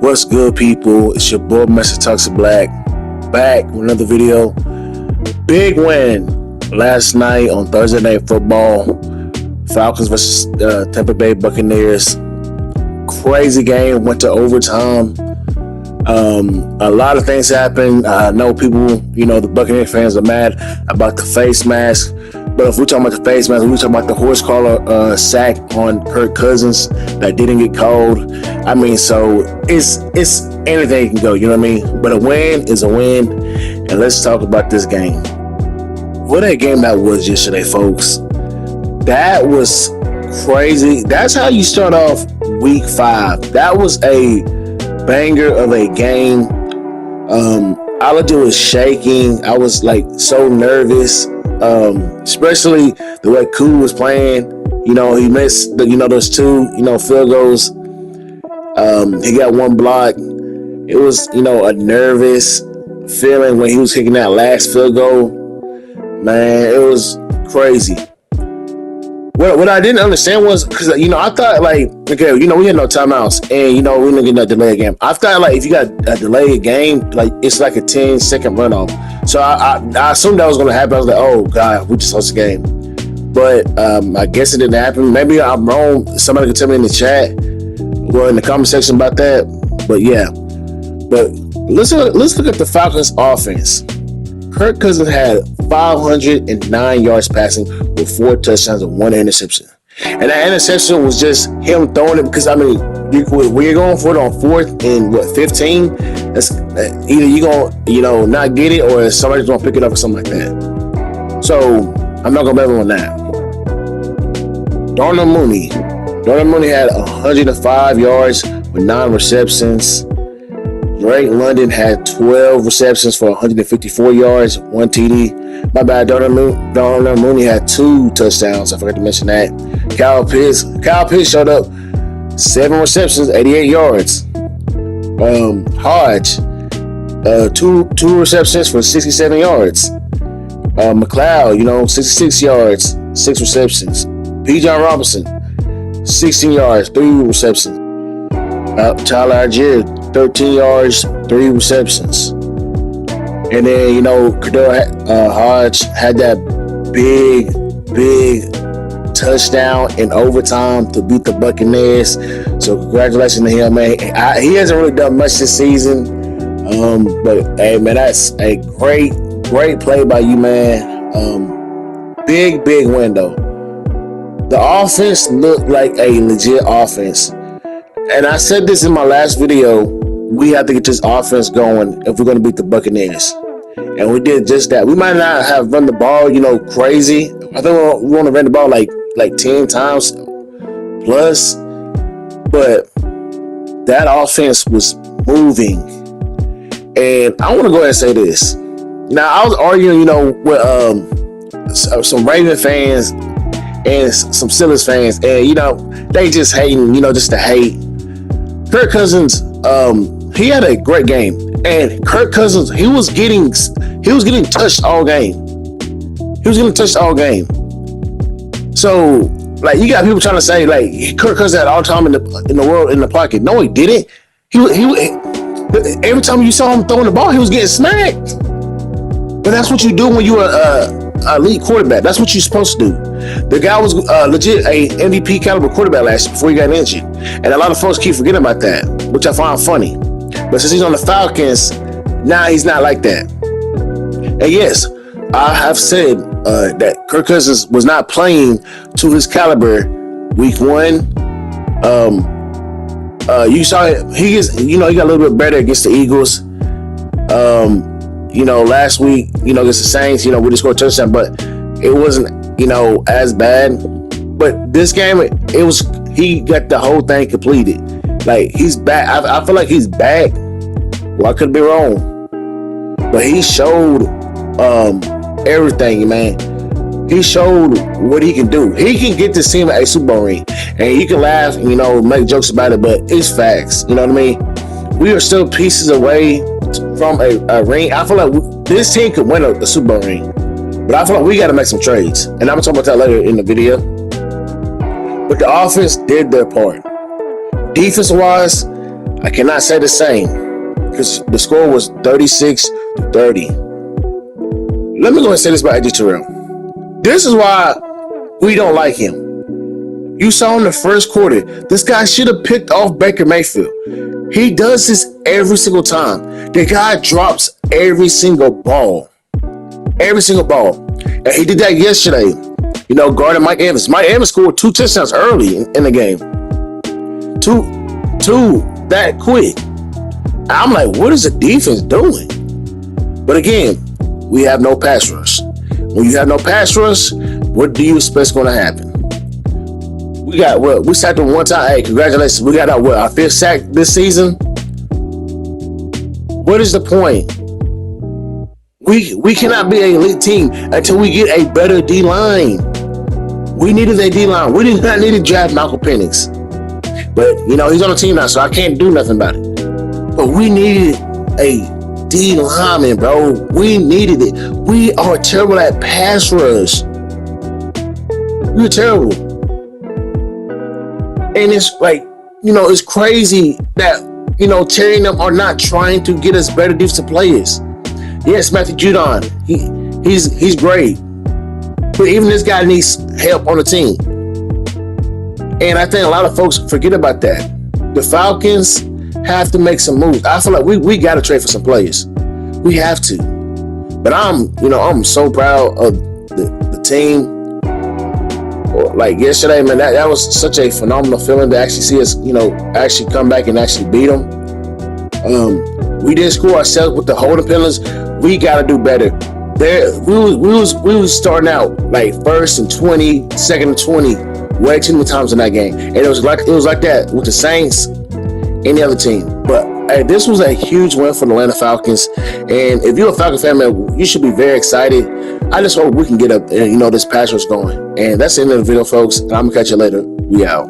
What's good, people? It's your boy, Mr. Tuxer Black, back with another video. Big win last night on Thursday Night Football. Falcons versus Tampa Bay Buccaneers. Crazy game, went to overtime. A lot of things happened. I know people, the Buccaneers fans are mad about the face mask. But if we're talking about the face mask, we're talking about the horse collar sack on Kirk Cousins that didn't get called. I mean, so it's anything can go, you know what I mean? But a win is a win. And let's talk about this game. What a game that was yesterday, folks. That was crazy. That's how you start off week 5. That was a banger of a game. All I do was shaking. I was like so nervous, especially the way Koo was playing. He missed those 2 field goals. He got 1 block. It was a nervous feeling when he was kicking that last field goal. Man, it was crazy. What I didn't understand was, because, I thought, we had no timeouts, and, we didn't get no delay game. I thought, if you got a delayed game, it's like a 10-second runoff. So I assumed that was going to happen. I was like, oh, God, we just lost the game. But I guess it didn't happen. Maybe I'm wrong. Somebody can tell me in the chat or in the comment section about that. But, yeah. But let's look at the Falcons' offense. Kirk Cousins had 509 yards passing with 4 touchdowns and 1 interception. And that interception was just him throwing it because, when you're going for it on 4th and 15, that's either you're going to, not get it or somebody's going to pick it up or something like that. So I'm not going to blame him on that. Darnell Mooney had 105 yards with 9 receptions. Drake London had 12 receptions for 154 yards, 1 TD. My bad, Darnell Mooney had 2 touchdowns. I forgot to mention that. Kyle Pitts showed up, 7 receptions, 88 yards. Hodge, 2 receptions for 67 yards. McLeod, 66 yards, 6 receptions. Bijan Robinson, 16 yards, 3 receptions. Tyler Algier, 13 yards, 3 receptions. And then, Hodge had that big touchdown in overtime to beat the Buccaneers. So congratulations to him, man. He hasn't really done much this season. But, hey, man, that's a great play by you, man. Big win, though. The offense looked like a legit offense. And I said this in my last video, we have to get this offense going if we're going to beat the Buccaneers. And we did just that. We might not have run the ball, crazy. I think we want to run the ball like 10 times plus. But that offense was moving. And I want to go ahead and say this. Now, I was arguing, with some Raven fans and some Steelers fans. And, they just hating, just to hate. Kirk Cousins, he had a great game, and Kirk Cousins, he was getting touched all game. So, you got people trying to say, Kirk Cousins had all time in the world in the pocket. No, he didn't. He every time you saw him throwing the ball, he was getting smacked. But that's what you do when you're a elite quarterback. That's what you're supposed to do. The guy was legit a MVP caliber quarterback last year before he got injured. And a lot of folks keep forgetting about that, which I find funny. But since he's on the Falcons, now he's not like that. And yes, I have said that Kirk Cousins was not playing to his caliber week 1. You saw it. He got a little bit better against the Eagles. Last week, against the Saints, we just scored a touchdown, but it wasn't, as bad. But this game, he got the whole thing completed. He's back. I feel like he's back. Well, I could be wrong. But he showed everything, man. He showed what he can do. He can get this team a Super Bowl ring. And you can laugh, make jokes about it, but it's facts. You know what I mean? We are still pieces away from a ring. I feel like this team could win a Super Bowl ring. But I feel like we got to make some trades. And I'm going to talk about that later in the video. But the offense did their part. Defense-wise, I cannot say the same because the score was 36-30. Let me go and say this about AJ Terrell. This is why we don't like him. You saw in the first quarter, this guy should have picked off Baker Mayfield. He does this every single time. The guy drops every single ball. Every single ball. And he did that yesterday. You know, guarding Mike Evans. Mike Evans scored 2 touchdowns early in the game. Two that quick. I'm like, what is the defense doing? But again, we have no pass rush. When you have no pass rush, what do you expect is going to happen? We got what? We sacked him one time. Hey, congratulations. We got our 5th sack this season. What is the point? We cannot be an elite team until we get a better D-line. We needed a D-line. We did not need to draft Malcolm Penix. But, you know, he's on the team now, so I can't do nothing about it. But we needed a D-lineman, bro. We needed it. We are terrible at pass rush. We're terrible. And it's like, you know, it's crazy that, you know, Terry and them are not trying to get us better defensive players. Yes, Matthew Judon, he's great. But even this guy needs help on the team. And I think a lot of folks forget about that. The Falcons have to make some moves. I feel like we got to trade for some players. We have to. But I'm so proud of the team. Like yesterday, man, that was such a phenomenal feeling to actually see us, you know, actually come back and actually beat them. We didn't score ourselves with the holding penalties. We got to do better. We was starting out like 1st and 20, 2nd and 20, way too many times in that game, and it was like that with the Saints and the other team. But hey, this was a huge win for the Atlanta Falcons, and if you're a Falcon fan, man, you should be very excited. I just hope we can get up and, you know, this pass rush going. And that's the end of the video, folks. And I'm gonna catch you later. We out.